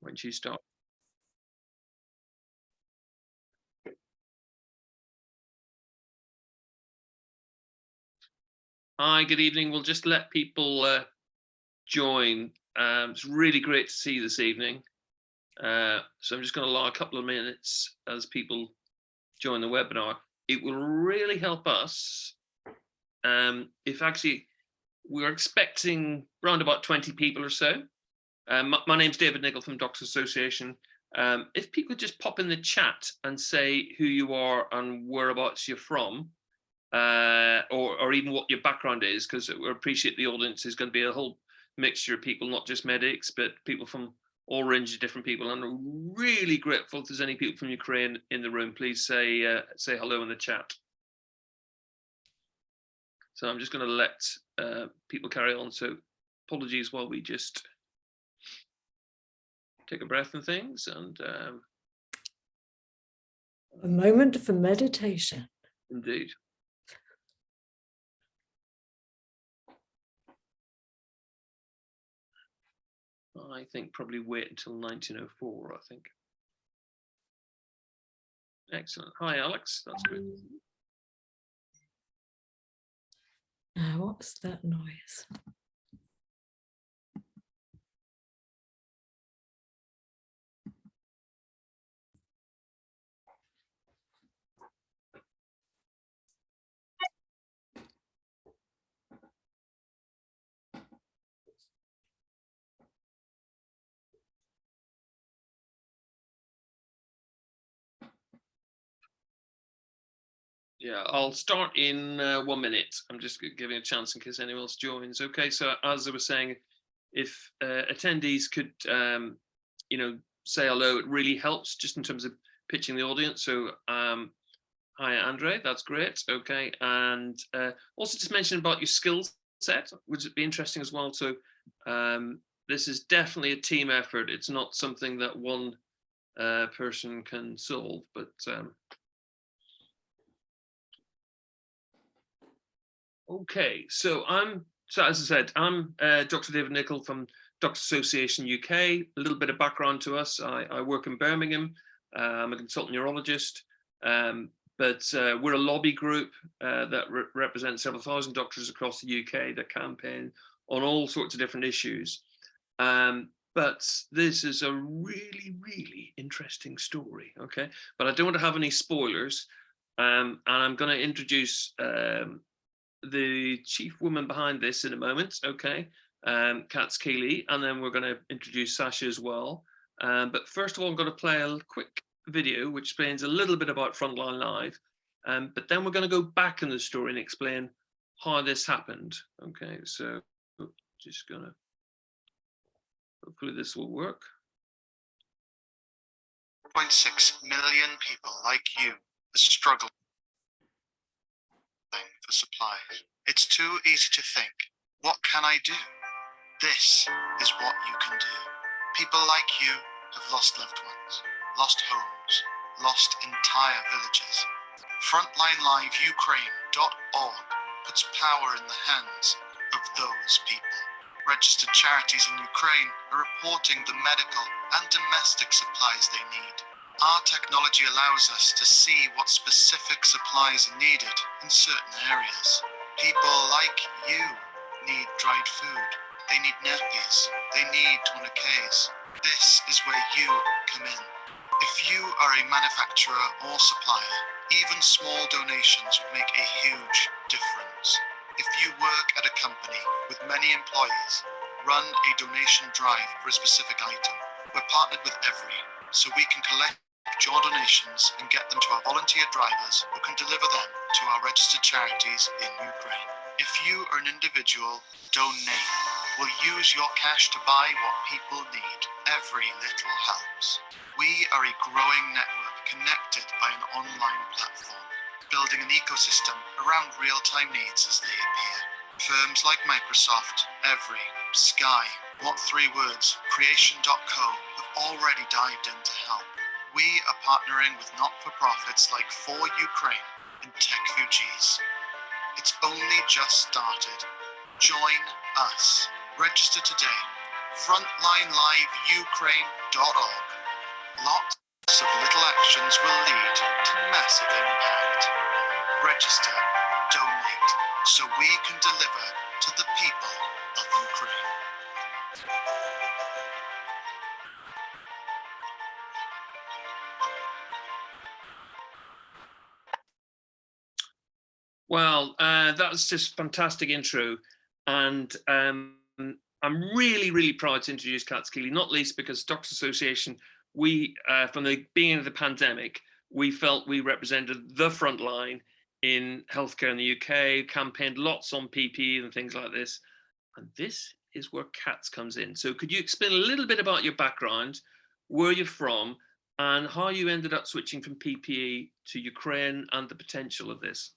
when you start. Hi, good evening. We'll just let people join. It's really great to see you this evening. So I'm just going to allow a couple of minutes as people join the webinar. It will really help us if actually we're expecting around about 20 people or so. My name's David Nicol from Doctors Association. If people just pop in the chat and say who you are and whereabouts you're from, or even what your background is, because we appreciate the audience is going to be a whole mixture of people, not just medics, but people from all ranges of different people. And I'm really grateful if there's any people from Ukraine in the room, please say hello in the chat. So I'm just going to let people carry on. So apologies while we just take a breath and things. And a moment for meditation. Indeed. I think probably wait until 1904, I think. Excellent. Hi, Alex. That's good. Now, what's that noise? Yeah, I'll start in 1 minute. I'm just giving a chance in case anyone else joins. Okay, so as I was saying, if attendees could, say hello, it really helps just in terms of pitching the audience. So hi, Andre, that's great. Okay, and also just mention about your skill set, which would be interesting as well. So this is definitely a team effort. It's not something that one person can solve, but okay, so as I said, I'm Dr. David Nicol from Doctors Association UK. A little bit of background to us. I work in Birmingham. I'm a consultant neurologist, but we're a lobby group that represents several thousand doctors across the UK that campaign on all sorts of different issues. But this is a really, really interesting story, okay? But I don't want to have any spoilers, and I'm going to introduce the chief woman behind this in a moment, okay, Katz Keeley, and then we're going to introduce Sasha as well. But first of all, I'm going to play a quick video which explains a little bit about Frontline Live, but then we're going to go back in the story and explain how this happened. Okay, so just going to, hopefully this will work. 4.6 million people like you are struggling for supplies. It's too easy to think, what can I do? This is what you can do. People like you have lost loved ones, lost homes, lost entire villages. FrontlineLiveUkraine.org puts power in the hands of those people. Registered charities in Ukraine are reporting the medical and domestic supplies they need. Our technology allows us to see what specific supplies are needed in certain areas. People like you need dried food. They need nappies. They need tourniquets. This is where you come in. If you are a manufacturer or supplier, even small donations would make a huge difference. If you work at a company with many employees, run a donation drive for a specific item. We're partnered with Every, so we can collect your donations and get them to our volunteer drivers who can deliver them to our registered charities in Ukraine. If you are an individual, donate. We'll use your cash to buy what people need. Every little helps. We are a growing network connected by an online platform, building an ecosystem around real-time needs as they appear. Firms like Microsoft, Every, Sky, What 3 Words, Creation.co have already dived in to help. We are partnering with not-for-profits like For Ukraine and TechFugees. It's only just started. Join us. Register today frontlineliveukraine.org. Lots of little actions will lead to massive impact. Register, donate, so we can deliver to the people of Ukraine. Well, that was just fantastic intro, and I'm really, really proud to introduce Kat Skeely, not least because Doctors Association, we, from the beginning of the pandemic, we felt we represented the front line in healthcare in the UK, campaigned lots on PPE and things like this, and this is where Kat comes in. So could you explain a little bit about your background, where you're from, and how you ended up switching from PPE to Ukraine and the potential of this?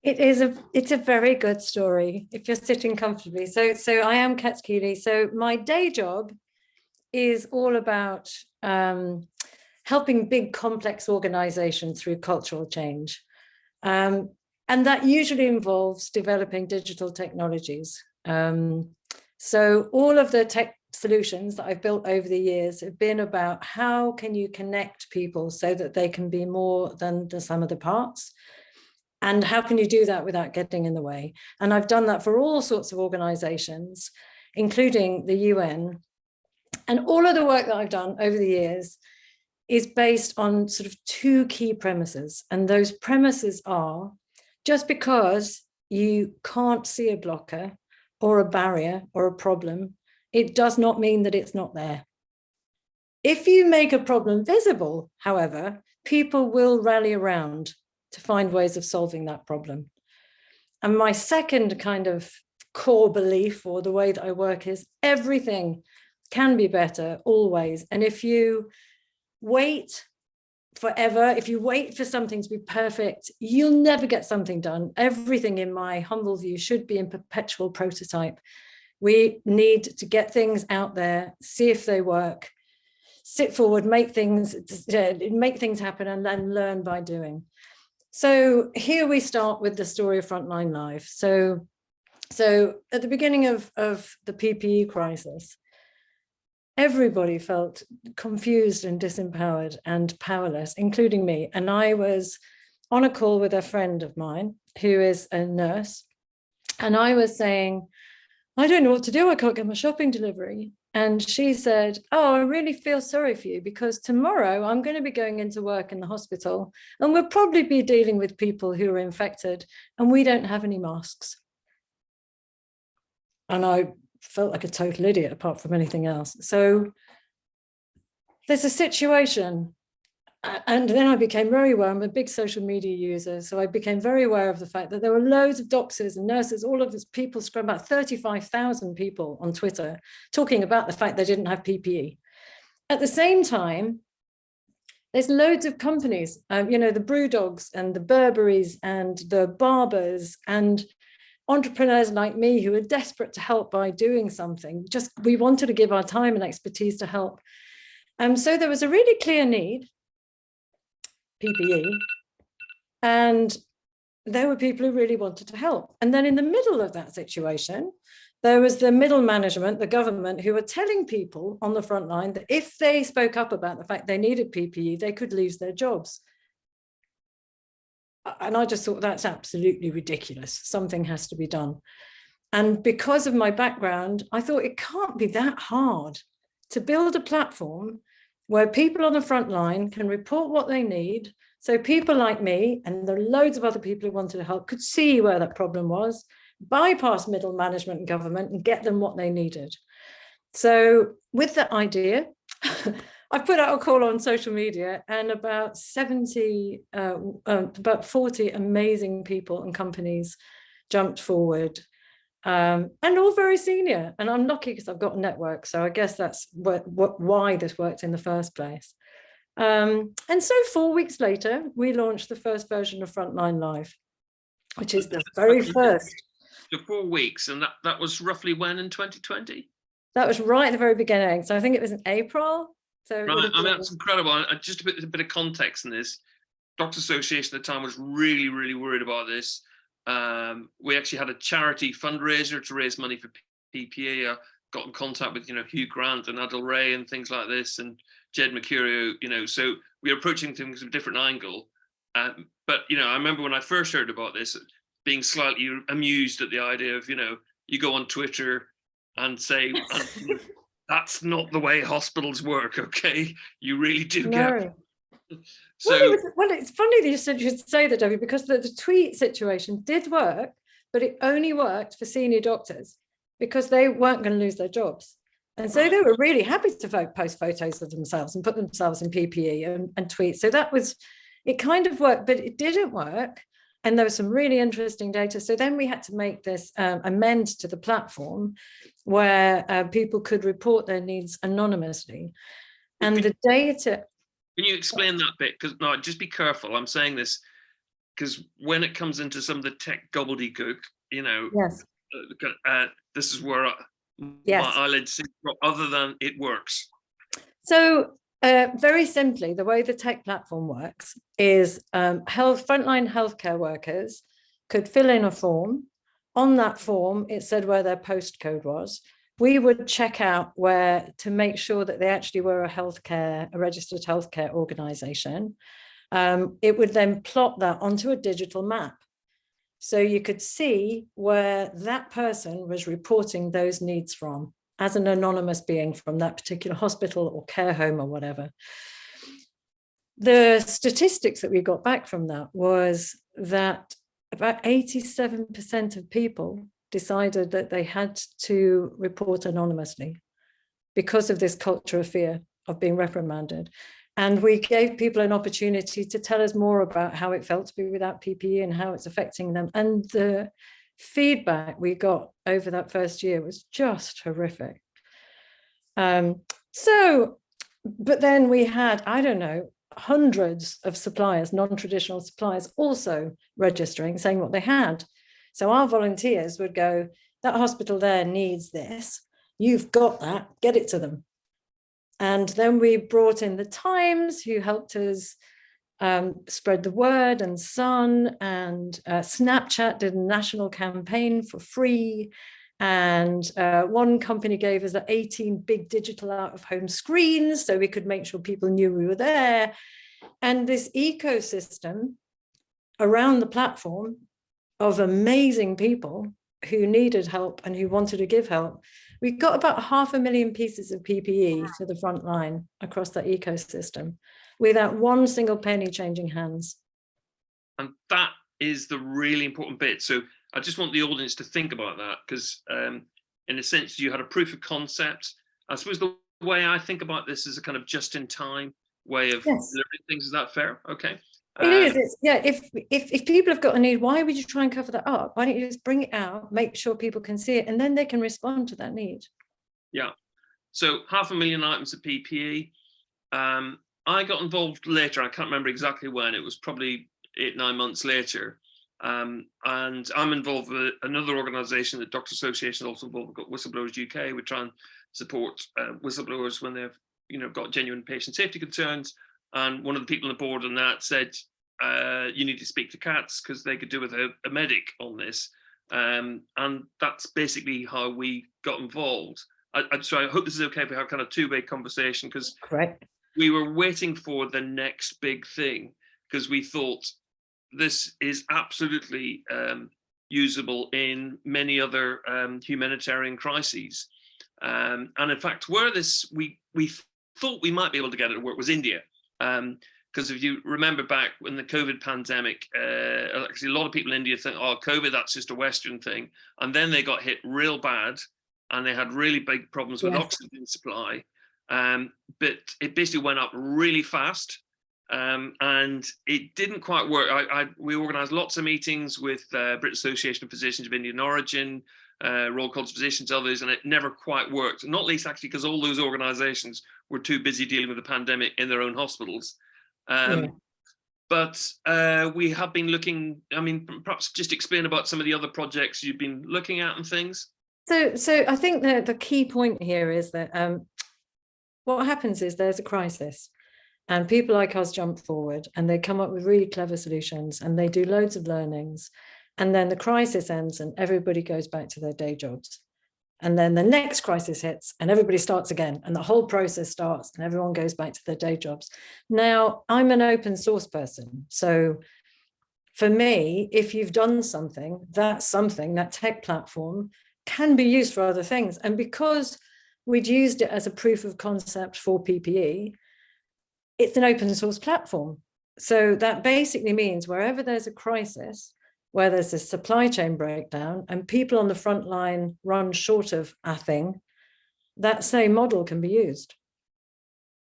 It's a very good story if you're sitting comfortably. So I am Kat Skeely. So my day job is all about helping big complex organizations through cultural change. And that usually involves developing digital technologies. So all of the tech solutions that I've built over the years have been about how can you connect people so that they can be more than the sum of the parts. And how can you do that without getting in the way? And I've done that for all sorts of organizations, including the UN. And all of the work that I've done over the years is based on sort of two key premises. And those premises are, just because you can't see a blocker or a barrier or a problem, it does not mean that it's not there. If you make a problem visible, however, people will rally around to find ways of solving that problem. And my second kind of core belief, or the way that I work, is everything can be better always. And if you wait forever, if you wait for something to be perfect, you'll never get something done. Everything, in my humble view, should be in perpetual prototype. We need to get things out there, see if they work, sit forward, make things happen, and then learn by doing. So here we start with the story of Frontline Live. So at the beginning of the PPE crisis, everybody felt confused and disempowered and powerless, including me. And I was on a call with a friend of mine who is a nurse. And I was saying, I don't know what to do. I can't get my shopping delivery. And she said, oh, I really feel sorry for you, because tomorrow I'm going to be going into work in the hospital and we'll probably be dealing with people who are infected and we don't have any masks. And I felt like a total idiot apart from anything else. So there's a situation. And then I became very aware, I'm a big social media user, so I became very aware of the fact that there were loads of doctors and nurses, all of these people, about 35,000 people on Twitter, talking about the fact they didn't have PPE. At the same time, there's loads of companies, the Brewdogs and the Burberrys and the Barbers and entrepreneurs like me who are desperate to help by doing something. Just, we wanted to give our time and expertise to help. So there was a really clear need, PPE, and there were people who really wanted to help. And then in the middle of that situation, there was the middle management, the government, who were telling people on the front line that if they spoke up about the fact they needed PPE, they could lose their jobs. And I just thought, that's absolutely ridiculous. Something has to be done. And because of my background, I thought it can't be that hard to build a platform where people on the front line can report what they need. So people like me, and there are loads of other people who wanted to help, could see where that problem was, bypass middle management and government, and get them what they needed. So with that idea, I put out a call on social media, and about 40 amazing people and companies jumped forward, and all very senior. And I'm lucky because I've got a network, so I guess that's why this worked in the first place. And so 4 weeks later, we launched the first version of Frontline Live, which is the very first. So 4 weeks, and that was roughly when, in 2020? That was right at the very beginning. So I think it was in April. So right, I mean, that's incredible. Just a bit of context in this. Doctors Association at the time was really, really worried about this. We actually had a charity fundraiser to raise money for PPE. got in contact with, Hugh Grant and Adil Ray and things like this, and Jed Mercurio, so we're approaching things from a different angle. But, I remember when I first heard about this, being slightly amused at the idea of, you go on Twitter and say, that's not the way hospitals work, okay? You really do get... So, well, it's funny that you should say that, Debbie, because the tweet situation did work, but it only worked for senior doctors because they weren't going to lose their jobs. And so they were really happy to post photos of themselves and put themselves in PPE and tweet. So it kind of worked, but it didn't work. And there was some really interesting data. So then we had to make this amend to the platform where people could report their needs anonymously. And the data... Can you explain that bit? Because no, just be careful. I'm saying this because when it comes into some of the tech gobbledygook, yes, this is where yes, my eyelids see, other than it works. So very simply, the way the tech platform works is frontline healthcare workers could fill in a form. On that form, it said where their postcode was. We would check out where to make sure that they actually were a registered healthcare organization. It would then plot that onto a digital map. So you could see where that person was reporting those needs from as an anonymous being from that particular hospital or care home or whatever. The statistics that we got back from that was that about 87% of people decided that they had to report anonymously because of this culture of fear of being reprimanded. And we gave people an opportunity to tell us more about how it felt to be without PPE and how it's affecting them. And the feedback we got over that first year was just horrific. But then we had, I don't know, hundreds of suppliers, non-traditional suppliers, also registering, saying what they had. So our volunteers would go, that hospital there needs this. You've got that, get it to them. And then we brought in the Times, who helped us spread the word, and Sun, and Snapchat did a national campaign for free. And one company gave us 18 big digital out-of-home screens so we could make sure people knew we were there. And this ecosystem around the platform of amazing people who needed help and who wanted to give help. We got about 500,000 pieces of PPE to the front line across that ecosystem without one single penny changing hands. And that is the really important bit. So I just want the audience to think about that, because in a sense, you had a proof of concept. I suppose the way I think about this is a kind of just-in-time way of delivering things. Is that fair? Okay. It is. It's, yeah. If people have got a need, why would you try and cover that up? Why don't you just bring it out, make sure people can see it, and then they can respond to that need? Yeah. So 500,000 items of PPE. I got involved later. I can't remember exactly when. It was probably 8-9 months later. And I'm involved with another organisation, the Doctors Association, also involved with Whistleblowers UK. We try and support whistleblowers when they've got genuine patient safety concerns. And one of the people on the board on that said, you need to speak to CATS because they could do with a medic on this. And that's basically how we got involved. So I hope this is okay if we have kind of two-way conversation, because we were waiting for the next big thing, because we thought this is absolutely usable in many other humanitarian crises. And in fact, where we thought we might be able to get it to work was India. Because if you remember back when the COVID pandemic, actually a lot of people in India think, oh, COVID, that's just a Western thing. And then they got hit real bad and they had really big problems with oxygen supply. But it basically went up really fast. And it didn't quite work. We organised lots of meetings with British Association of Physicians of Indian Origin, Royal College of Physicians, others, and it never quite worked. Not least actually because all those organisations were too busy dealing with the pandemic in their own hospitals. But we have been looking, I mean, perhaps just explain about some of the other projects you've been looking at and things. So I think the key point here is that what happens is there's a crisis. And people like us jump forward and they come up with really clever solutions and they do loads of learnings. And then the crisis ends and everybody goes back to their day jobs. And then the next crisis hits and everybody starts again, and the whole process starts and everyone goes back to their day jobs. Now, I'm an open source person. So for me, if you've done something, that tech platform can be used for other things. And because we'd used it as a proof of concept for PPE, it's an open source platform. So that basically means wherever there's a crisis, where there's a supply chain breakdown and people on the front line run short of a thing, that same model can be used.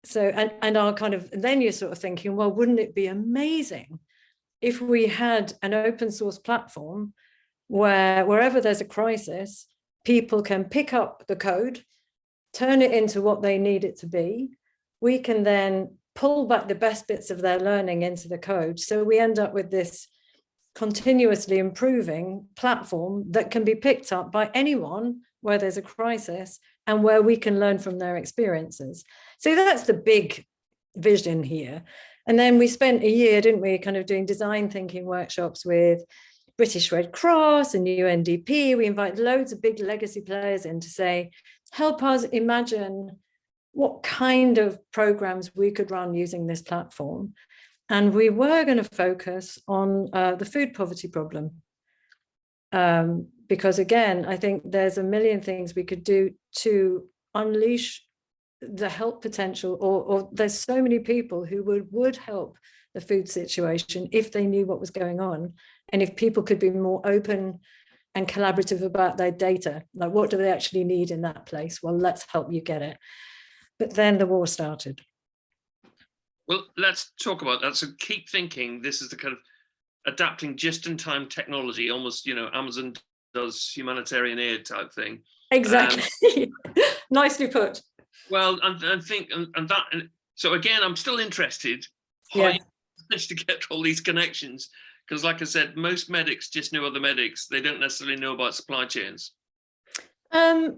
So, and our kind of, then you're sort of thinking, well, wouldn't it be amazing if we had an open source platform where wherever there's a crisis, people can pick up the code, turn it into what they need it to be. We can then pull back the best bits of their learning into the code. So we end up with this continuously improving platform that can be picked up by anyone where there's a crisis and where we can learn from their experiences. So that's the big vision here. And then we spent a year, didn't we, kind of doing design thinking workshops with British Red Cross and UNDP. We invited loads of big legacy players in to say, help us imagine what kind of programs we could run using this platform. And we were going to focus on the food poverty problem. Because again, I think there's a million things we could do to unleash the help potential, or there's so many people who would help the food situation if they knew what was going on. And if people could be more open and collaborative about their data, like what do they actually need in that place? Well, let's help you get it. But then the war started. Well, let's talk about that. So keep thinking. This is the kind of adapting just-in-time technology, almost, you know, Amazon does humanitarian aid type thing. Exactly. Nicely put. Well, so again, I'm still interested how you managed to get all these connections, because like I said, most medics just know other medics. They don't necessarily know about supply chains. I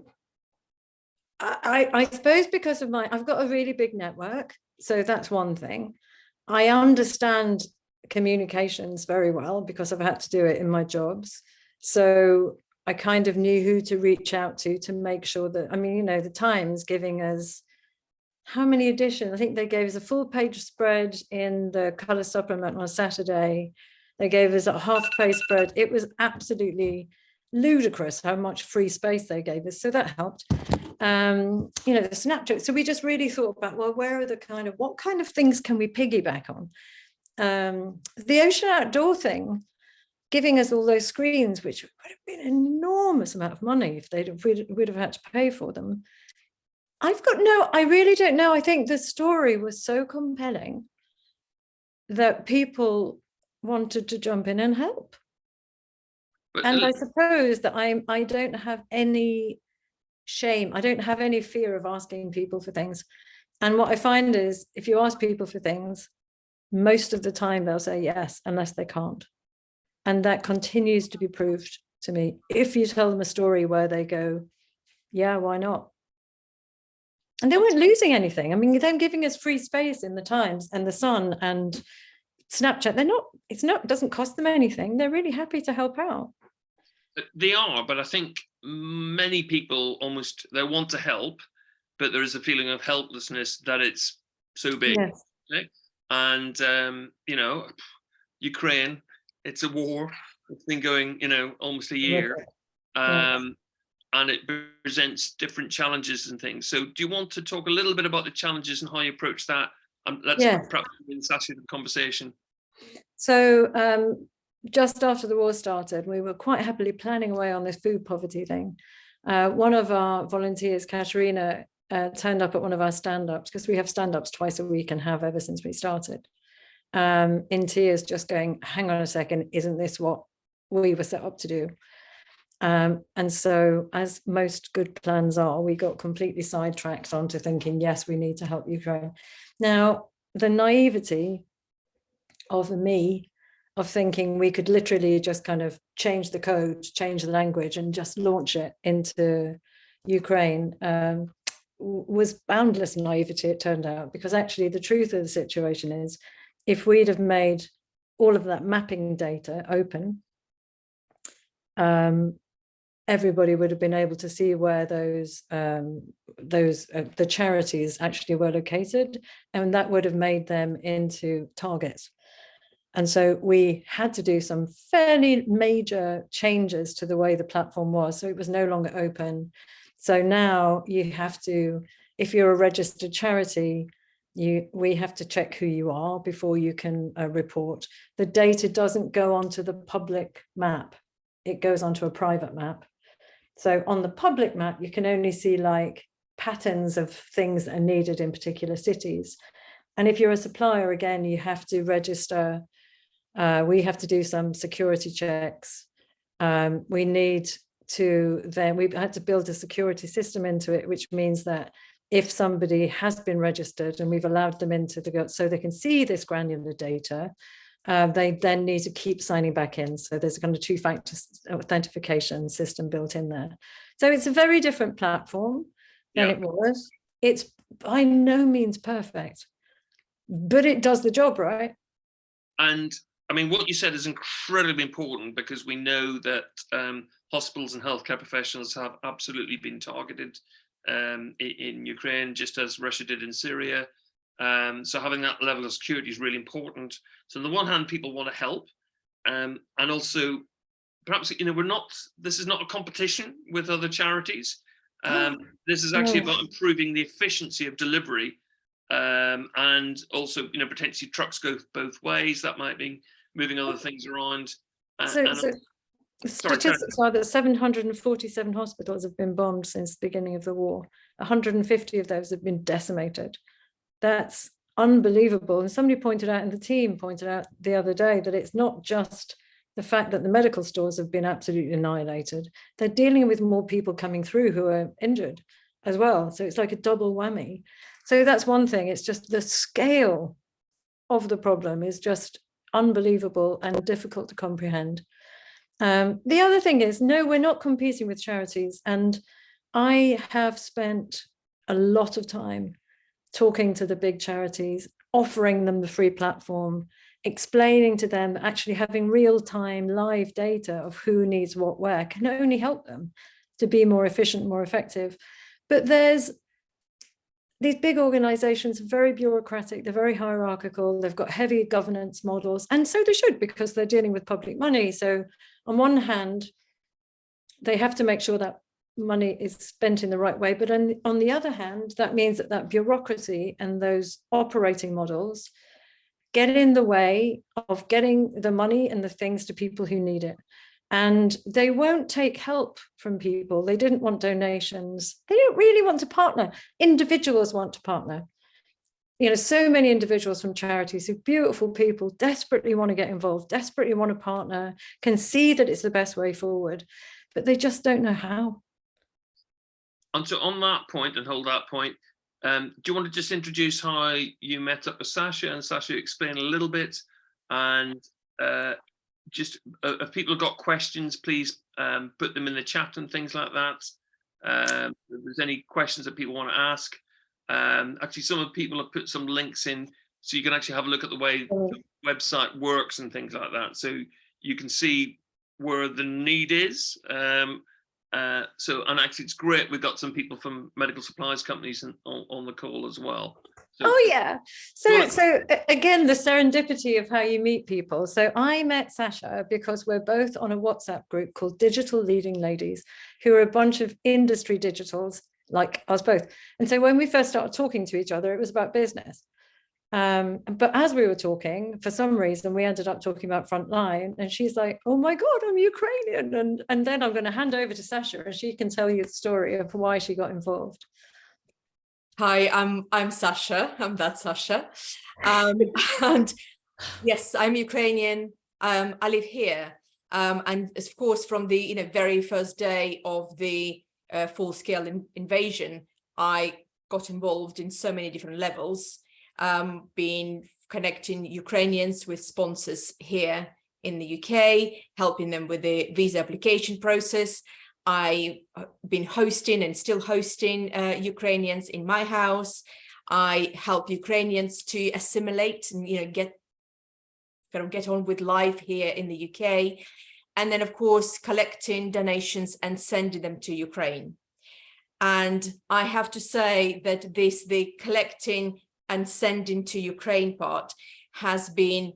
suppose because of I've got a really big network. So that's one thing. I understand communications very well because I've had to do it in my jobs. So I kind of knew who to reach out to make sure that, I mean, you know, the Times giving us how many editions? I think they gave us a full page spread in the colour supplement on Saturday. They gave us a half page spread. It was absolutely ludicrous how much free space they gave us. So that helped. You know, the Snapchat. So we just really thought about, well, where are the kind of, what kind of things can we piggyback on? The Ocean Outdoor thing, giving us all those screens, which would have been an enormous amount of money if we'd have had to pay for them. I really don't know. I think the story was so compelling that people wanted to jump in and help. But, and I suppose that I don't have any shame. I don't have any fear of asking people for things. And what I find is if you ask people for things, most of the time they'll say yes, unless they can't. And that continues to be proved to me. If you tell them a story where they go, yeah, why not? And they weren't losing anything. I mean, them giving us free space in the Times and the Sun and Snapchat, it doesn't cost them anything. They're really happy to help out. They are, but I think many people they want to help, but there is a feeling of helplessness that it's so big. Yes. Okay? And, you know, Ukraine, it's a war. It's been going, you know, almost a year. And it presents different challenges and things. So do you want to talk a little bit about the challenges and how you approach that? Let's perhaps Sassy the conversation. So just after the war started, we were quite happily planning away on this food poverty thing. One of our volunteers, Katerina, turned up at one of our stand-ups, because we have stand-ups twice a week and have ever since we started, in tears, just going, hang on a second, isn't this what we were set up to do? And so, as most good plans are, we got completely sidetracked onto thinking, yes, we need to help Ukraine. Now, the naivety of me of thinking we could literally just kind of change the code, change the language, and just launch it into Ukraine was boundless naivety, it turned out, because actually the truth of the situation is, if we'd have made all of that mapping data open, everybody would have been able to see where the charities actually were located, and that would have made them into targets. And so we had to do some fairly major changes to the way the platform was. So it was no longer open. So now you have to, if you're a registered charity, we have to check who you are before you can report. The data doesn't go onto the public map. It goes onto a private map. So on the public map, you can only see like patterns of things that are needed in particular cities. And if you're a supplier, again, you have to register. We have to do some security checks. We need to then, we had to build a security system into it, which means that if somebody has been registered and we've allowed them into the, so they can see this granular data, they then need to keep signing back in. So there's a kind of two-factor authentication system built in there. So it's a very different platform than it was. It's by no means perfect, but it does the job, right? And I mean, what you said is incredibly important, because we know that hospitals and healthcare professionals have absolutely been targeted in Ukraine, just as Russia did in Syria. So having that level of security is really important. So on the one hand, people want to help, and also perhaps, you know, this is not a competition with other charities. This is actually about improving the efficiency of delivery, and also, you know, potentially trucks go both ways. That might be moving other things around. Statistics are that 747 hospitals have been bombed since the beginning of the war. 150 of those have been decimated. That's unbelievable. And somebody pointed out, and the team pointed out the other day, that it's not just the fact that the medical stores have been absolutely annihilated. They're dealing with more people coming through who are injured as well. So it's like a double whammy. So that's one thing. It's just the scale of the problem is just unbelievable and difficult to comprehend. The other thing is, no, we're not competing with charities. And I have spent a lot of time talking to the big charities, offering them the free platform, explaining to them, actually having real-time live data of who needs what where can only help them to be more efficient, more effective. But there's these big organizations, very bureaucratic, they're very hierarchical, they've got heavy governance models, and so they should, because they're dealing with public money. So on one hand, they have to make sure that money is spent in the right way. But on the other hand, that means that bureaucracy and those operating models get in the way of getting the money and the things to people who need it. And they won't take help from people. They didn't want donations. They don't really want to partner. Individuals want to partner. You know, so many individuals from charities, who beautiful people, desperately want to get involved, desperately want to partner, can see that it's the best way forward, but they just don't know how. And so on that point, and hold that point, do you want to just introduce how you met up with Sasha, and Sasha explain a little bit, and just if people have got questions, please put them in the chat and things like that. If there's any questions that people want to ask, actually some of the people have put some links in, so you can actually have a look at the way the website works and things like that, so you can see where the need is. And actually it's great, we've got some people from medical supplies companies on the call as well. So, oh yeah, so again, the serendipity of how you meet people. So I met Sasha because we're both on a WhatsApp group called Digital Leading Ladies, who are a bunch of industry digitals like us both. And so when we first started talking to each other, it was about business. But as we were talking, for some reason, we ended up talking about Frontline, and she's like, oh my God, I'm Ukrainian. And then I'm going to hand over to Sasha, and she can tell you the story of why she got involved. Hi, I'm Sasha. I'm that Sasha. And yes, I'm Ukrainian. I live here. And of course, from the very first day of the full-scale invasion, I got involved in so many different levels, being connecting Ukrainians with sponsors here in the UK, helping them with the visa application process. I've been hosting and still hosting Ukrainians in my house. I help Ukrainians to assimilate and get on with life here in the UK. and then of course collecting donations and sending them to Ukraine. And I have to say that the collecting and sending to Ukraine part has been,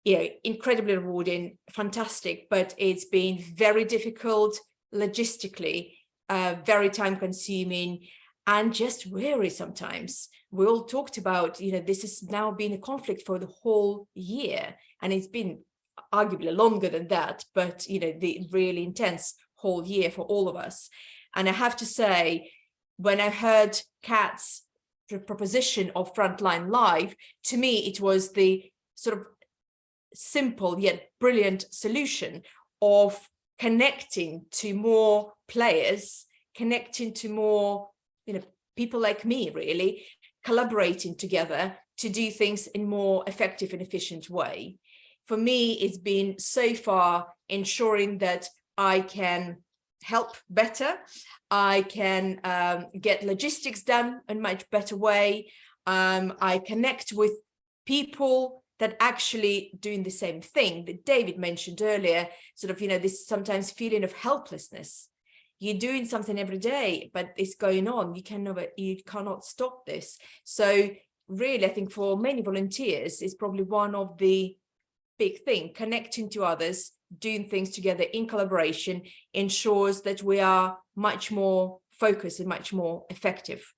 you know, incredibly rewarding, fantastic, but it's been very difficult logistically, very time consuming, and just weary sometimes. We all talked about, you know, this has now been a conflict for the whole year, and it's been arguably longer than that, but, you know, the really intense whole year for all of us. And I have to say, when I heard Kat's proposition of Frontline Live, to me, it was the sort of simple yet brilliant solution of connecting to more players, connecting to more, you know, people like me, really, collaborating together to do things in more effective and efficient way. For me, it's been so far ensuring that I can help better, I can get logistics done in a much better way, I connect with people that actually doing the same thing that David mentioned earlier, sort of, you know, this sometimes feeling of helplessness. You're doing something every day, but it's going on. You cannot stop this. So really, I think for many volunteers, it's probably one of the big thing, connecting to others, doing things together in collaboration ensures that we are much more focused and much more effective.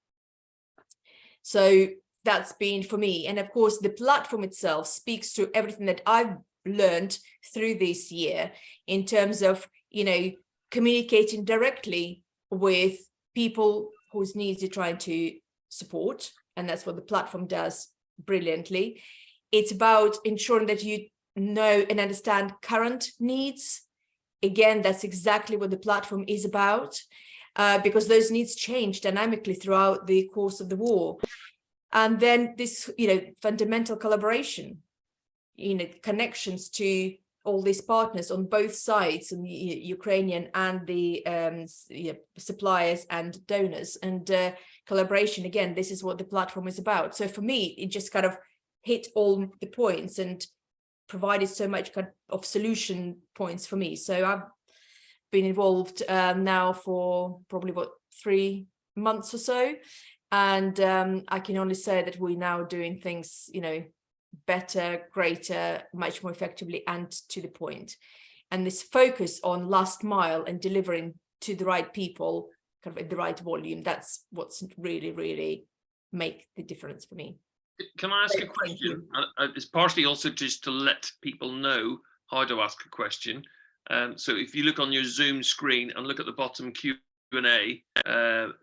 So that's been for me. And of course, the platform itself speaks to everything that I've learned through this year in terms of, you know, communicating directly with people whose needs you're trying to support. And that's what the platform does brilliantly. It's about ensuring that you know and understand current needs. Again, that's exactly what the platform is about, because those needs change dynamically throughout the course of the war. And then this, you know, fundamental collaboration, you know, connections to all these partners on both sides, and the Ukrainian and the suppliers and donors, and collaboration. Again, this is what the platform is about. So for me, it just kind of hit all the points and provided so much kind of solution points for me. So I've been involved now for probably about 3 months or so. And I can only say that we're now doing things, you know, better, greater, much more effectively and to the point. And this focus on last mile and delivering to the right people, kind of at the right volume, that's what's really, really make the difference for me. Can I ask a question? It's partially also just to let people know how to ask a question. So if you look on your Zoom screen and look at the bottom Q&A,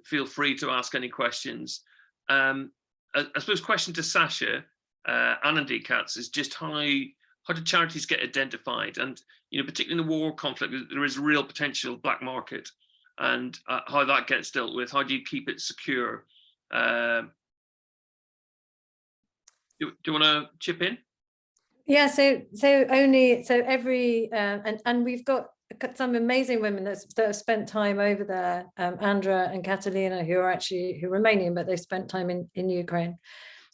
feel free to ask any questions. I suppose question to Sasha and indeed Katz is just how do charities get identified? And, you know, particularly in the war conflict, there is a real potential black market, and how that gets dealt with. How do you keep it secure? Do you want to chip in? Yeah, so every and we've got some amazing women that have spent time over there, Andra and Catalina, who are Romanian, but they've spent time in Ukraine.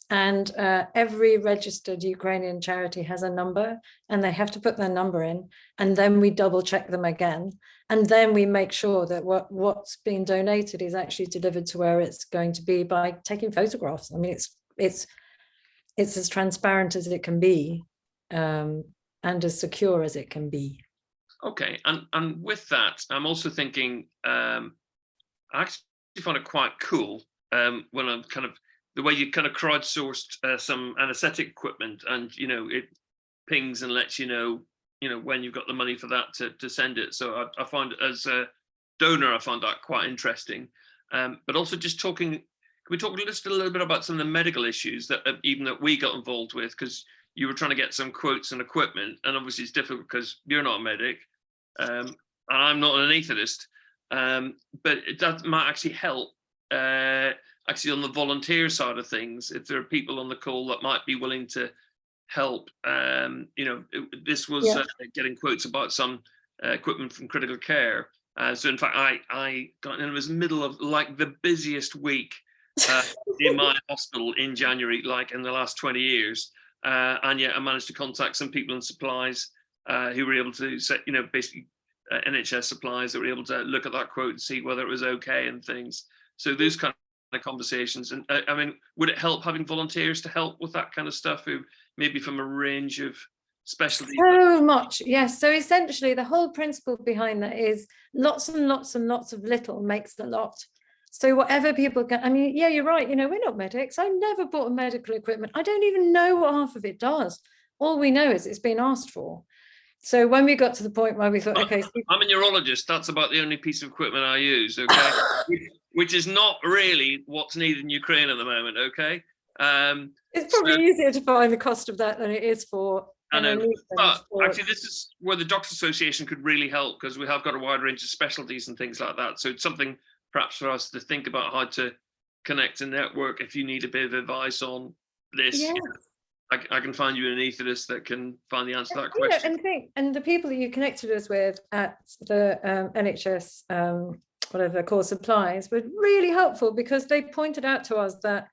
And every registered Ukrainian charity has a number, and they have to put their number in, and then we double check them again, and then we make sure that what's being donated is actually delivered to where it's going to be by taking photographs. I mean, it's as transparent as it can be, and as secure as it can be. Okay, and with that, I'm also thinking, I actually find it quite cool when I'm kind of the way you kind of crowdsourced some anesthetic equipment, and, you know, it pings and lets you know when you've got the money for that to send it. So I find, as a donor, I found that quite interesting. But also just talking, can we talk just a little bit about some of the medical issues that even that we got involved with, because you were trying to get some quotes and equipment, and obviously it's difficult because you're not a medic, and I'm not an anaesthetist, but that might actually help. Actually, on the volunteer side of things, if there are people on the call that might be willing to help, you know, this was getting quotes about some equipment from critical care. So in fact, I got in, it was middle of like the busiest week in my hospital in January, like in the last 20 years. And yet I managed to contact some people in supplies who were able to set, basically NHS supplies that were able to look at that quote and see whether it was okay and things. So those kind of conversations. And I mean, would it help having volunteers to help with that kind of stuff, who maybe from a range of specialties? So much, yes. So essentially the whole principle behind that is lots and lots and lots of little makes a lot. So whatever people get, I mean, yeah, you're right. We're not medics. I never bought a medical equipment. I don't even know what half of it does. All we know is it's been asked for. So when we got to the point where we thought, okay, I'm a neurologist. That's about the only piece of equipment I use. Okay, which is not really what's needed in Ukraine at the moment. Okay, it's probably easier to find the cost of that than it is for. I know, but actually, this is where the Doctors Association could really help, because we have got a wide range of specialties and things like that. So it's something perhaps for us to think about, how to connect and network if you need a bit of advice on this. Yes. I can find you an anaesthetist that can find the answer to that question. And the people that you connected us with at the NHS, whatever core supplies, were really helpful, because they pointed out to us that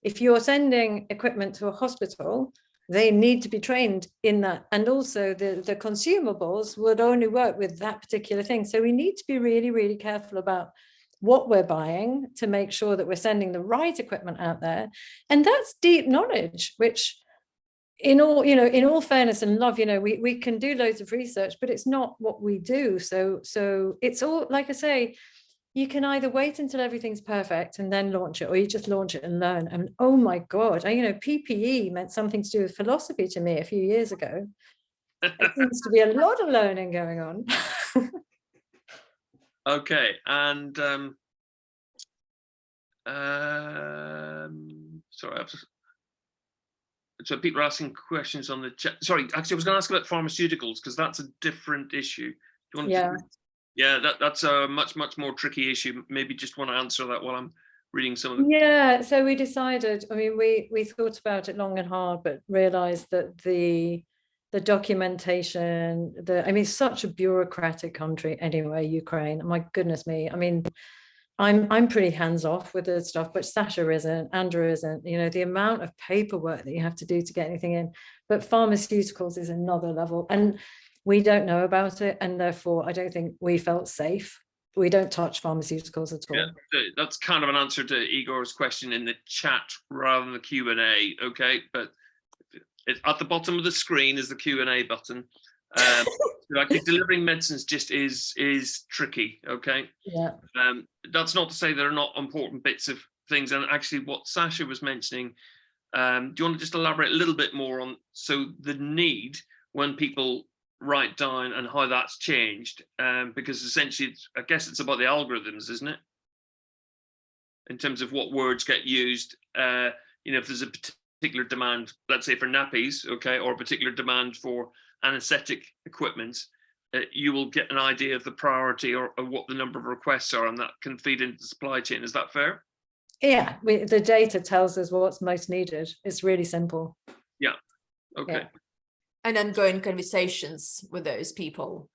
if you're sending equipment to a hospital, they need to be trained in that. And also the consumables would only work with that particular thing. So we need to be really, really careful about what we're buying to make sure that we're sending the right equipment out there. And that's deep knowledge, which in all fairness and love, we can do loads of research, but it's not what we do. So it's all, like I say, you can either wait until everything's perfect and then launch it, or you just launch it and learn. And oh my God, PPE meant something to do with philosophy to me a few years ago. There seems to be a lot of learning going on. Okay, and sorry, so people are asking questions on the chat. Sorry, actually, I was going to ask about pharmaceuticals, because that's a different issue. Do you want to? Yeah, that's a much more tricky issue. Maybe just want to answer that while I'm reading some of the. Yeah, so we decided. I mean, we thought about it long and hard, but realised that the documentation, such a bureaucratic country anyway, Ukraine. My goodness me. I mean, I'm pretty hands off with the stuff, but Sasha isn't, Andrew isn't. The amount of paperwork that you have to do to get anything in. But pharmaceuticals is another level, and we don't know about it, and therefore I don't think we felt safe. We don't touch pharmaceuticals at all. Yeah, that's kind of an answer to Igor's question in the chat rather than the Q&A. Okay, but at the bottom of the screen is the Q&A button. Delivering medicines just is tricky. Okay. Yeah. That's not to say there are not important bits of things. And actually, what Sasha was mentioning, do you want to just elaborate a little bit more on the need when people write down and how that's changed? Because essentially, I guess it's about the algorithms, isn't it? In terms of what words get used, if there's a particular demand, let's say for nappies, okay, or a particular demand for anesthetic equipment, you will get an idea of the priority or what the number of requests are, and that can feed into the supply chain. Is that fair? Yeah, the data tells us what's most needed. It's really simple. Yeah. Okay. Yeah. And ongoing conversations with those people.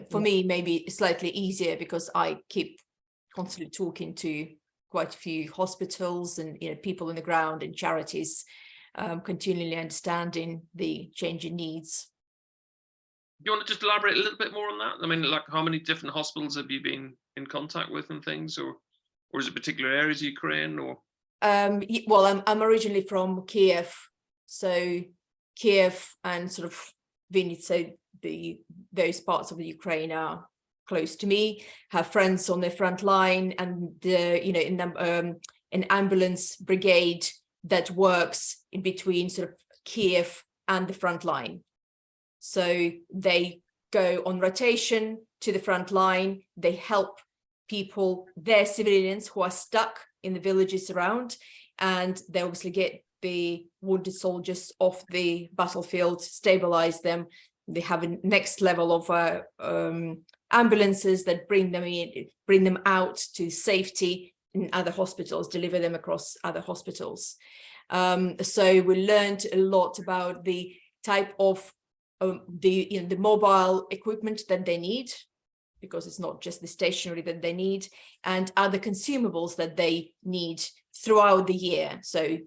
For me, maybe slightly easier because I keep constantly talking to quite a few hospitals and people on the ground and charities, continually understanding the changing needs. Do you want to just elaborate a little bit more on that? I mean, like, how many different hospitals have you been in contact with and things, or is it particular areas of Ukraine, or? Well, I'm originally from Kiev, so Kiev and sort of Vinnytsia, those parts of the Ukraine are close to me. Have friends on the front line, and an ambulance brigade that works in between sort of Kiev and the front line. So they go on rotation to the front line. They help people, their civilians who are stuck in the villages around, and they obviously get the wounded soldiers off the battlefield, stabilize them. They have a next level of ambulances that bring them out to safety in other hospitals, deliver them across other hospitals. So we learned a lot about the type of the mobile equipment that they need, because it's not just the stationary that they need, and other consumables that they need throughout the year. So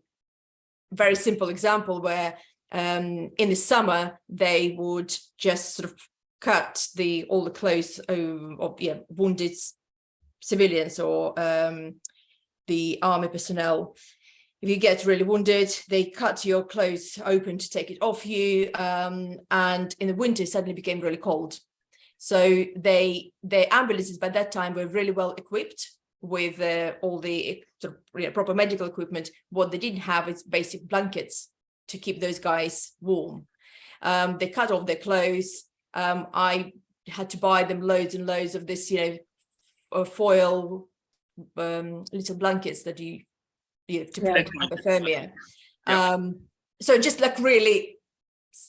very simple example where in the summer, they would just sort of cut all the clothes of wounded civilians or the army personnel. If you get really wounded, they cut your clothes open to take it off you. And in the winter, it suddenly became really cold. So the ambulances by that time were really well equipped with all the sort of, proper medical equipment. What they didn't have is basic blankets to keep those guys warm. They cut off their clothes. I had to buy them loads and loads of this, foil little blankets that you to prevent hypothermia. So just like really,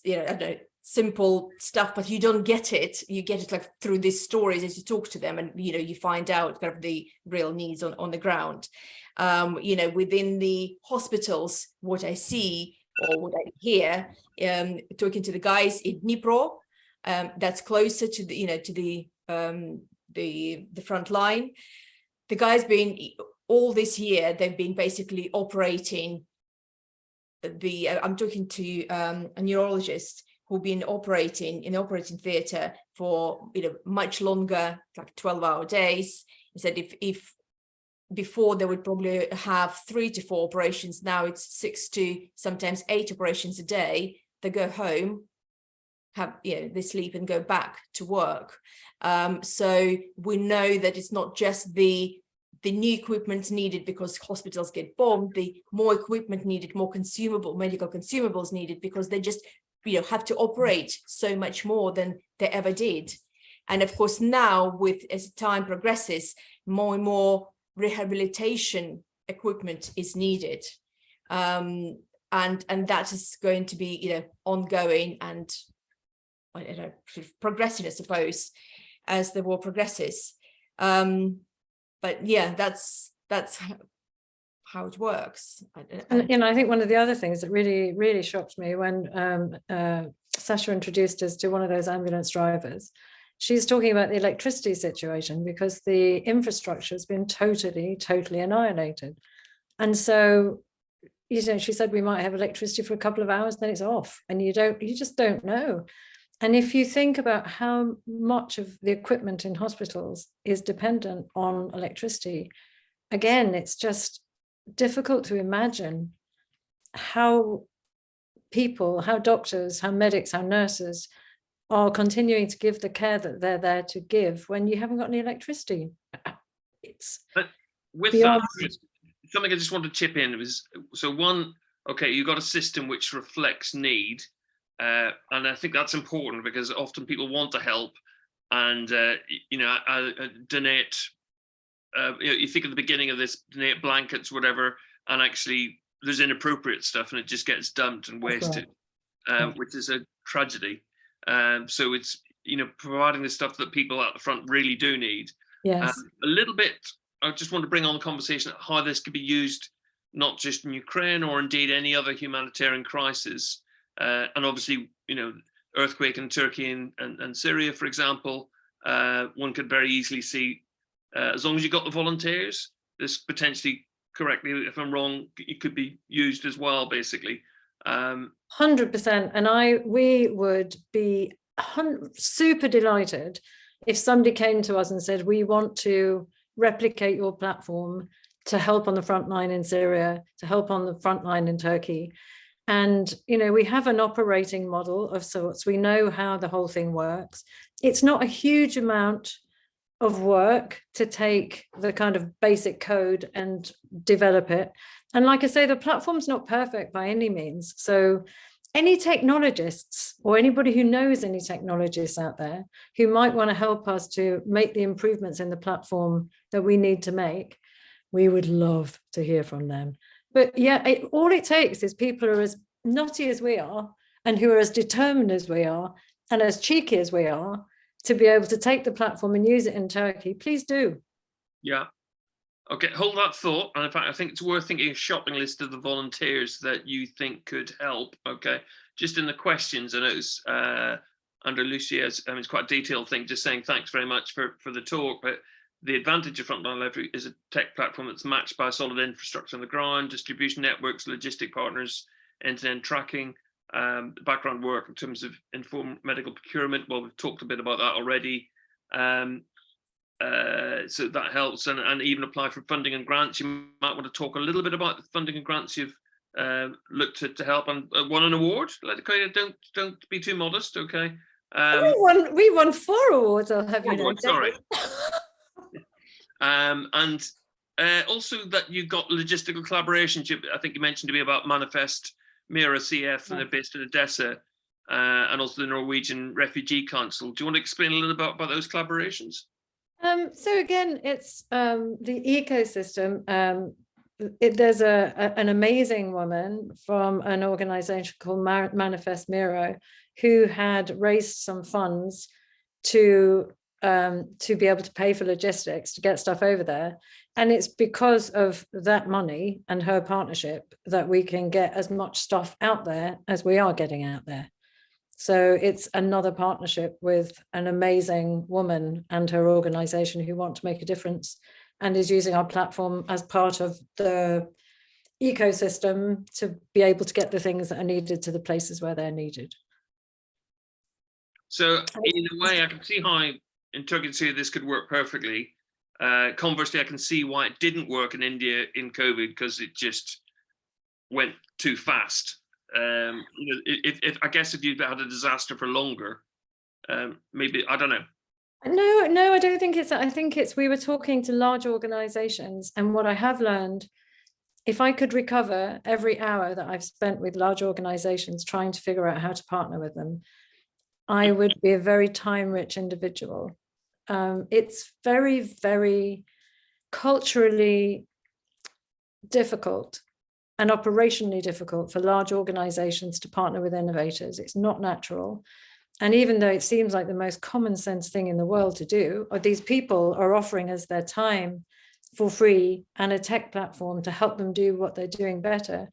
I don't know, simple stuff, but you don't get it. You get it like through these stories as you talk to them, and you find out kind of the real needs on the ground. Within the hospitals, what I see or what I hear, talking to the guys in Dnipro, that's closer to the front line. The guys all this year, they've been basically operating I'm talking to a neurologist who've been operating in the operating theatre for much longer, like 12-hour days. He said if before they would probably have 3 to 4 operations, now it's 6 to sometimes 8 operations a day. They go home, they sleep and go back to work. So we know that it's not just the new equipment needed because hospitals get bombed, the more equipment needed, more medical consumables needed, because they just have to operate so much more than they ever did. And of course now, as time progresses, more and more rehabilitation equipment is needed. And that is going to be ongoing and progressing, I suppose, as the war progresses. But yeah, that's how it works. And I think one of the other things that really shocked me when Sasha introduced us to one of those ambulance drivers, she's talking about the electricity situation, because the infrastructure has been totally annihilated. And so, she said we might have electricity for a couple of hours, then it's off, and you just don't know. And if you think about how much of the equipment in hospitals is dependent on electricity, again, it's just difficult to imagine how people, how doctors, how medics, how nurses are continuing to give the care that they're there to give when you haven't got any electricity. It's with beyond... that, something I just want to chip in was, so one, okay, you've got a system which reflects need. And I think that's important, because often people want to help and, donate, you think at the beginning of this, donate blankets, whatever, and actually there's inappropriate stuff and it just gets dumped and wasted, which is a tragedy. So it's, providing the stuff that people at the front really do need. Yes. A little bit, I just want to bring on the conversation how this could be used, not just in Ukraine or indeed any other humanitarian crisis. And obviously, earthquake in Turkey and Syria, for example, one could very easily see, as long as you got the volunteers, this potentially, correctly if I'm wrong, it could be used as well, basically. 100%. And we would be super delighted if somebody came to us and said, we want to replicate your platform to help on the front line in Syria, to help on the front line in Turkey. And, we have an operating model of sorts. We know how the whole thing works. It's not a huge amount of work to take the kind of basic code and develop it. And like I say, the platform's not perfect by any means. So any technologists or anybody who knows any technologists out there who might want to help us to make the improvements in the platform that we need to make, we would love to hear from them. But yeah, all it takes is people who are as nutty as we are and who are as determined as we are and as cheeky as we are to be able to take the platform and use it in Turkey. Please do. Yeah. Okay, hold that thought. And in fact, I think it's worth thinking a shopping list of the volunteers that you think could help. Okay, just in the questions, I notice under Lucia's, it's quite a detailed thing, just saying thanks very much for the talk. But the advantage of Frontline Library is a tech platform that's matched by solid infrastructure on the ground, distribution networks, logistic partners, end-to-end tracking. background work in terms of informed medical procurement. Well, we've talked a bit about that already. So that helps, and even apply for funding and grants. You might want to talk a little bit about the funding and grants you've looked to help, and won an award. Don't be too modest, okay? We won 4 awards, I'll have you know. Sorry. And also that you've got logistical collaborations. I think you mentioned to me about Manifest Mira CF, and they're based in Odessa, and also the Norwegian Refugee Council. Do you want to explain a little bit about those collaborations? So again, it's the ecosystem. There's an amazing woman from an organization called Manifest Miro who had raised some funds to be able to pay for logistics to get stuff over there. And it's because of that money and her partnership that we can get as much stuff out there as we are getting out there. So it's another partnership with an amazing woman and her organization who want to make a difference and is using our platform as part of the ecosystem to be able to get the things that are needed to the places where they're needed. So in a way, I can see how in Turkey this could work perfectly. Conversely, I can see why it didn't work in India in COVID, because it just went too fast. If I guess if you'd had a disaster for longer, maybe, I don't know. No, I don't think it's that. I think it's, we were talking to large organizations, and what I have learned, if I could recover every hour that I've spent with large organizations trying to figure out how to partner with them, I would be a very time-rich individual. It's very, very culturally difficult and operationally difficult for large organizations to partner with innovators. It's not natural. And even though it seems like the most common sense thing in the world to do, or these people are offering us their time for free and a tech platform to help them do what they're doing better,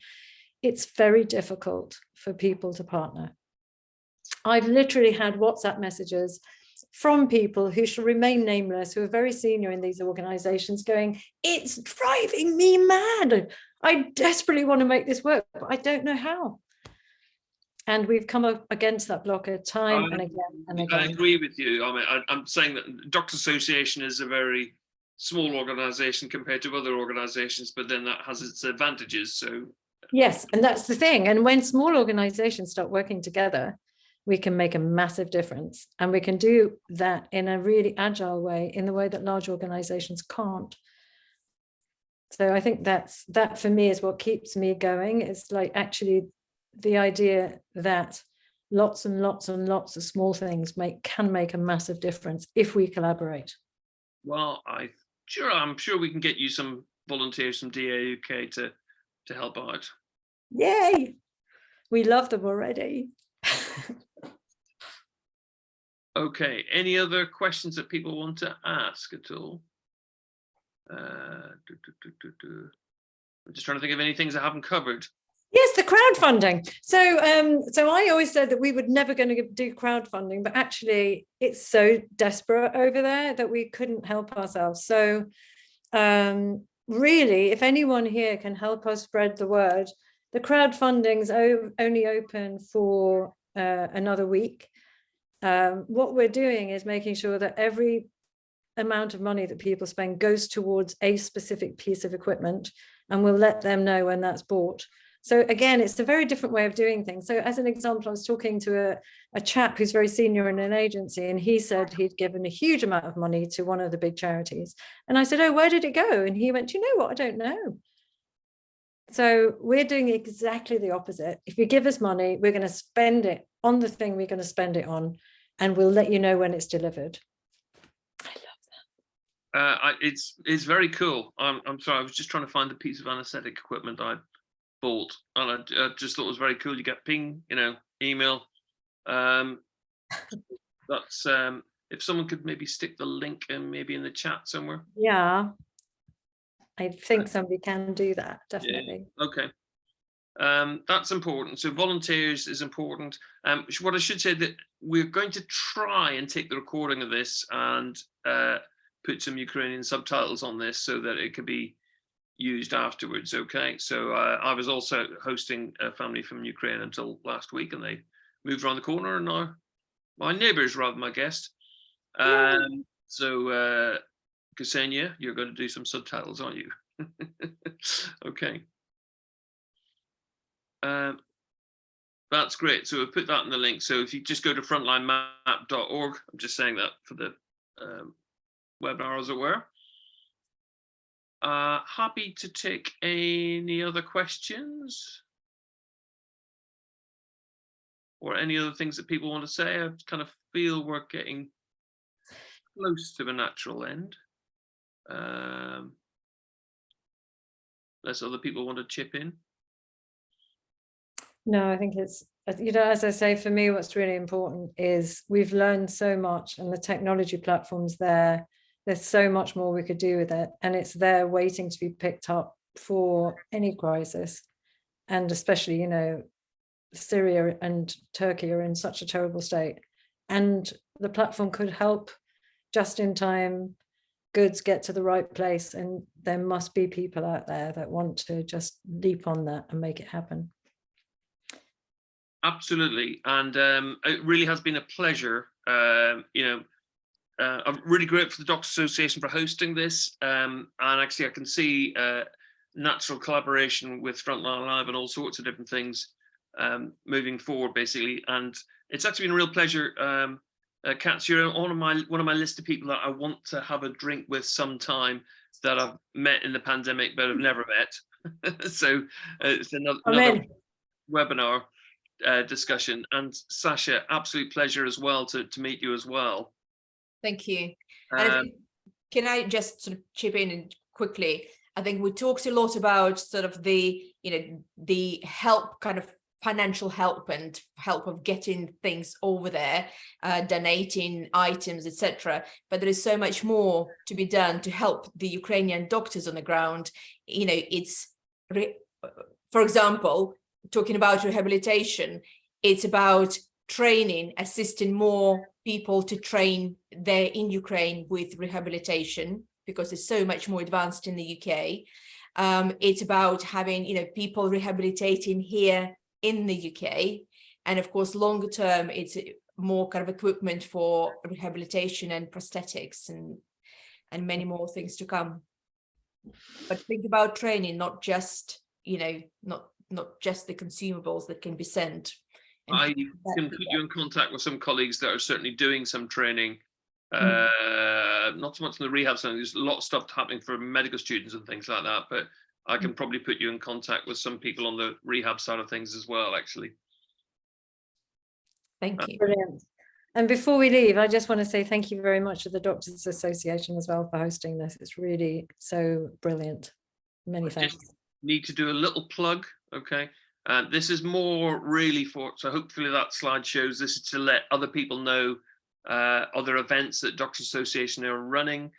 it's very difficult for people to partner. I've literally had WhatsApp messages from people who shall remain nameless, who are very senior in these organizations, going, it's driving me mad. I desperately want to make this work, but I don't know how. And we've come up against that blocker time and again and again. I agree with you. I mean, I'm saying that Doctors Association is a very small organization compared to other organizations, but then that has its advantages. So yes, and that's the thing. And when small organizations start working together, we can make a massive difference. And we can do that in a really agile way, in the way that large organizations can't. So I think that for me is what keeps me going. It's like actually the idea that lots and lots and lots of small things can make a massive difference if we collaborate. Well, I'm sure we can get you some volunteers from DAUK to help out. Yay! We love them already. Okay, any other questions that people want to ask at all? I'm just trying to think of any things I haven't covered. Yes, the crowdfunding. So I always said that we were never going to do crowdfunding, but actually it's so desperate over there that we couldn't help ourselves. So really, if anyone here can help us spread the word, the crowdfunding's only open for another week. What we're doing is making sure that every amount of money that people spend goes towards a specific piece of equipment, and we'll let them know when that's bought. So again, it's a very different way of doing things. So as an example, I was talking to a chap who's very senior in an agency, and he said he'd given a huge amount of money to one of the big charities. And I said, oh, where did it go? And he went, you know what, I don't know. So we're doing exactly the opposite. If you give us money, we're going to spend it on the thing we're going to spend it on, and we'll let you know when it's delivered. I love that. It's very cool. I'm sorry, I was just trying to find the piece of anesthetic equipment I bought, and I just thought it was very cool. You get ping, email. That's if someone could maybe stick the link in maybe in the chat somewhere. Yeah, I think somebody can do that, definitely. Yeah. Okay. That's important. So volunteers is important. What I should say that we're going to try and take the recording of this and put some Ukrainian subtitles on this so that it could be used afterwards. Okay, so I was also hosting a family from Ukraine until last week, and they moved around the corner and are my neighbors rather than my guest. So Ksenia, you're going to do some subtitles, aren't you? Okay. That's great. So we'll put that in the link. So if you just go to frontlinemap.org, I'm just saying that for the webinar, as it were. Happy to take any other questions or any other things that people want to say. I kind of feel we're getting close to a natural end. Unless other people want to chip in. No, I think it's, as I say, for me, what's really important is we've learned so much, and the technology platforms there's so much more we could do with it, and it's there waiting to be picked up for any crisis. And especially, Syria and Turkey are in such a terrible state, and the platform could help just in time goods get to the right place, and there must be people out there that want to just leap on that and make it happen. Absolutely, and it really has been a pleasure. I'm really grateful to the Doctors Association for hosting this, and actually I can see natural collaboration with Frontline Live and all sorts of different things moving forward, basically. And it's actually been a real pleasure. Katz, you're on one of my list of people that I want to have a drink with sometime, that I've met in the pandemic but have never met. So it's another webinar discussion. And Sasha, absolute pleasure as well to meet you as well. Thank you. And can I just sort of chip in quickly? I think we talked a lot about sort of the help, kind of financial help and help of getting things over there, donating items, etc. But there is so much more to be done to help the Ukrainian doctors on the ground. For example, talking about rehabilitation, it's about training, assisting more people to train there in Ukraine with rehabilitation, because it's so much more advanced in the UK. It's about having, people rehabilitating here in the UK. And of course, longer term, it's more kind of equipment for rehabilitation and prosthetics and many more things to come. But think about training, not just, not just the consumables that can be sent. I can put you in contact with some colleagues that are certainly doing some training. Not so much in the rehab center. There's a lot of stuff happening for medical students and things like that, but I can probably put you in contact with some people on the rehab side of things as well, actually. Thank you. Brilliant. And before we leave, I just want to say thank you very much to the Doctors Association as well for hosting this. It's really so brilliant. Many thanks. Just need to do a little plug, okay? This is more really so hopefully that slide shows this is to let other people know other events that Doctors Association are running.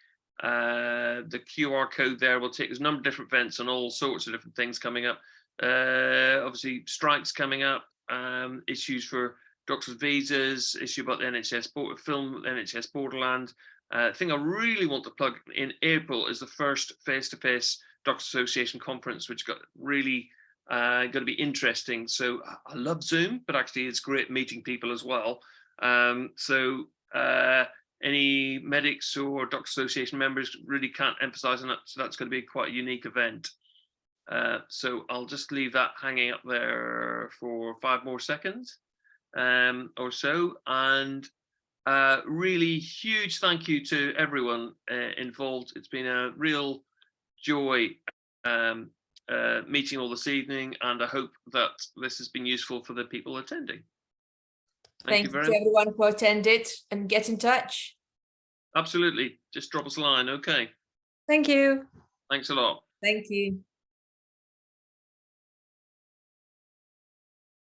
The QR code there will take us a number of different events and all sorts of different things coming up. Obviously strikes coming up, issues for doctors' visas, issue about the NHS film, NHS Borderland. Thing I really want to plug in April is the first face-to-face Doctors Association conference, which got really going to be interesting. So I love Zoom, but actually it's great meeting people as well. Any medics or Doctors Association members really can't emphasize on that. So that's going to be quite a unique event. So I'll just leave that hanging up there for 5 more seconds or so. And really huge thank you to everyone involved. It's been a real joy meeting all this evening, and I hope that this has been useful for the people attending. Thank you to everyone who attended, and get in touch. Absolutely. Just drop us a line. Okay. Thank you. Thanks a lot. Thank you.